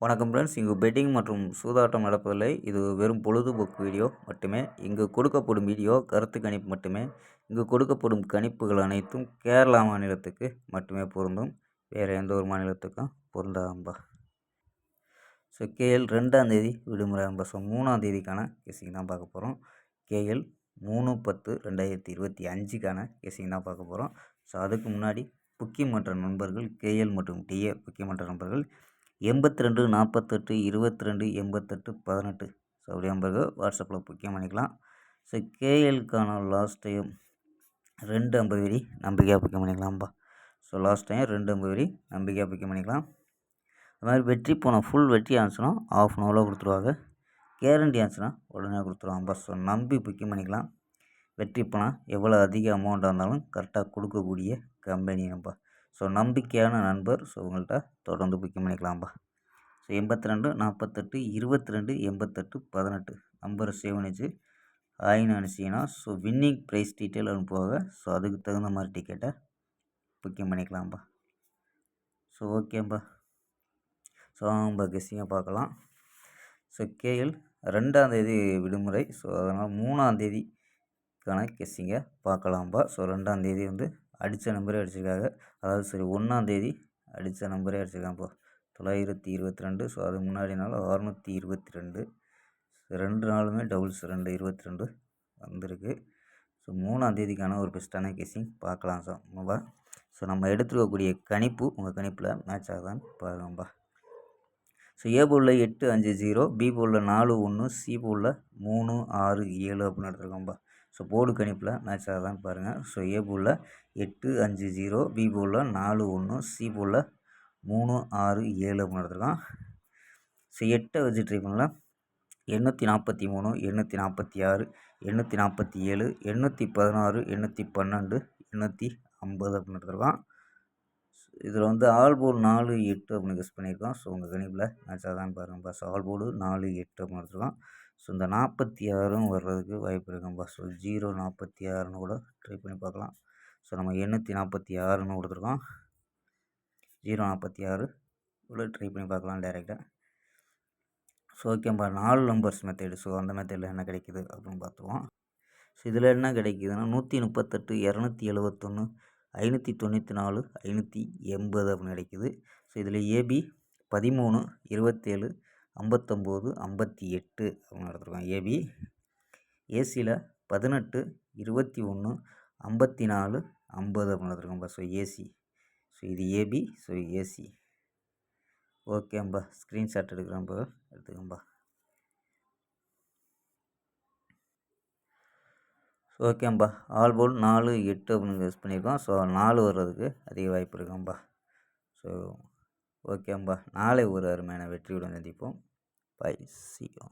வணக்கம் ஃப்ரெண்ட்ஸ். இங்கு பெட்டிங் மற்றும் சூதாட்டம் நடப்பதில்லை. இது வெறும் பொழுதுபோக்கு வீடியோ மட்டுமே. இங்கு கொடுக்கப்படும் வீடியோ கருத்து கணிப்பு மட்டுமே. இங்கு கொடுக்கப்படும் கணிப்புகள் அனைத்தும் கேரளா மாநிலத்துக்கு மட்டுமே பொருந்தும். வேறு எந்த ஒரு மாநிலத்துக்கும் பொருந்தாம்பா. ஸோ கேஎல் 2ஆம் தேதி விடுமுறை அம்பா. ஸோ 3ஆம் தேதிக்கான கெஸிங் தான் பார்க்க போகிறோம். கேஎல் 3/10/2025க்கான கெஸிங் தான் பார்க்க போகிறோம். ஸோ அதுக்கு முன்னாடி புக்கிங் மற்ற நண்பர்கள் கேஎல் மற்றும் டிஏ புக்கிங் மற்ற நண்பர்கள் 82 48 22 88 18 ஸோ அப்படி நம்பருக்கு வாட்ஸ்அப்பில் புக்கிங் பண்ணிக்கலாம். ஸோ கேஎல்க்கான லாஸ்ட் டைம் 250 வரி நம்பிக்கையாக புக்கிங் பண்ணிக்கலாம்ப்பா. ஸோ லாஸ்ட் டைம் 250 வரி நம்பிக்கையாக புக்கிங் பண்ணிக்கலாம். அது மாதிரி வெற்றி போன ஃபுல் வெற்றி ஆச்சுன்னா ஆஃப் அன் ஹவரில் கொடுத்துருவாங்க. கேரண்டி ஆச்சுன்னா உடனே கொடுத்துருவாங்கப்பா. ஸோ நம்பி புக்கிங் பண்ணிக்கலாம். வெற்றி போனால் எவ்வளோ அதிக அமௌண்ட்டாக இருந்தாலும் கரெக்டாக கொடுக்கக்கூடிய கம்பெனி நம்பா. ஸோ நம்பிக்கையான நண்பர். ஸோ உங்கள்கிட்ட தொடர்ந்து புக்கிங் பண்ணிக்கலாம்ப்பா. ஸோ 82 48 22 88 18 நம்பரை சேவ் பண்ணிச்சு ஆயின்னு அனுப்பிச்சிங்கன்னா ஸோ வின்னிங் ப்ரைஸ் டீட்டெயில் அனுப்புவாங்க. ஸோ அதுக்கு தகுந்த மாதிரி டிக்கெட்டை புக்கிங் பண்ணிக்கலாம்ப்பா. ஸோ ஓகேப்பா. ஸோ நம்ம கெஸ்ஸிங்கை பார்க்கலாம். ஸோ கேஎல் 2ஆம் தேதி விடுமுறை. ஸோ அதனால் 3ஆம் தேதிக்கான கெஸ்ஸிங்கை பார்க்கலாம்ப்பா. ஸோ 2ஆம் தேதி அடித்த நம்பரே அடிச்சிருக்காங்க. அதாவது சரி 1ஆம் தேதி அடித்த நம்பரே அடிச்சிருக்காங்கப்பா 922. ஸோ அது முன்னாடி நாள் 622. 2 நாளுமே டபுள்ஸ் 222 வந்திருக்கு. ஸோ 3ஆம் தேதிக்கான ஒரு பெஸ்ட்டான கெஸ்ஸிங் பார்க்கலாம் சார் நம்ம. ஸோ நம்ம எடுத்துருக்கக்கூடிய கணிப்பு உங்கள் கணிப்பில் மேட்ச் ஆகுதான்னு பாருங்கப்பா. ஸோ ஏ போலில் 8-5-0, பி போலில் 4-1, சி போலில் 3-6-7 அப்படின்னு எடுத்துருக்கோம்ப்பா. ஸோ போர்டு கணிப்பில் மேட்ச் ஆகுதான்னு பாருங்கள். ஸோ ஏ போலில் 8-5-0, பி போலில் 4-1, சி போலில் 3-6-7 அப்படின்னு எடுத்துருக்கோம். ஸோ 8 வச்சு ட்ரை பண்ணலாம். 843, 846, 847, 816, 812, 850 அப்படின்னு எடுத்துருக்கோம். இதில் ஆல் போர்டு 4 8 அப்படின்னு கெஸ் பண்ணியிருக்கோம். ஸோ உங்கள் கணிப்பில் மேட்ச் ஆகுதான்னு பாருங்கப்பா. ஸோ ஆல் போர்டு 4 8 அப்படின்னு எடுத்துருக்கோம். ஸோ இந்த 46 வர்றதுக்கு வாய்ப்பு இருக்குங்கப்பா. ஸோ 046ன்னு கூட ட்ரை பண்ணி பார்க்கலாம். ஸோ நம்ம 846ன்னு கொடுத்துருக்கோம். 046 கூட ட்ரை பண்ணி பார்க்கலாம் டேரெக்டாக. ஸோ ஓகேப்பா. 4 நம்பர்ஸ் மெத்தேடு. ஸோ அந்த மெத்தேடில் என்ன கிடைக்குது அப்படின்னு பார்த்துருவோம். ஸோ இதில் என்ன கிடைக்குதுன்னா 138, 271, 594, 580 அப்படின்னு கிடைக்குது. ஸோ இதில் ஏபி 13, 27, 59, 58 அப்படின்னு எடுத்துருக்கோம் ஏபி. ஏசியில் 18, 21, 54, 50 அப்படின்னு எடுத்துருக்கோம்ப்பா. So AC. ஸோ இது ஏபி. So AC. ஓகேம்பா. ஸ்க்ரீன்ஷாட் எடுக்கிறேன்ப்பா, எடுத்துக்கோம்பா. ஓகேம்பா. ஆல் போர்டு 4 8 அப்படின்னு யூஸ் பண்ணியிருக்கோம். ஸோ 4 வர்றதுக்கு அதிக வாய்ப்பு இருக்கும்பா. ஸோ ஓகேம்பா. நாளை ஒரு அருமையான வெற்றியுடன் சந்திப்போம். பை. C you.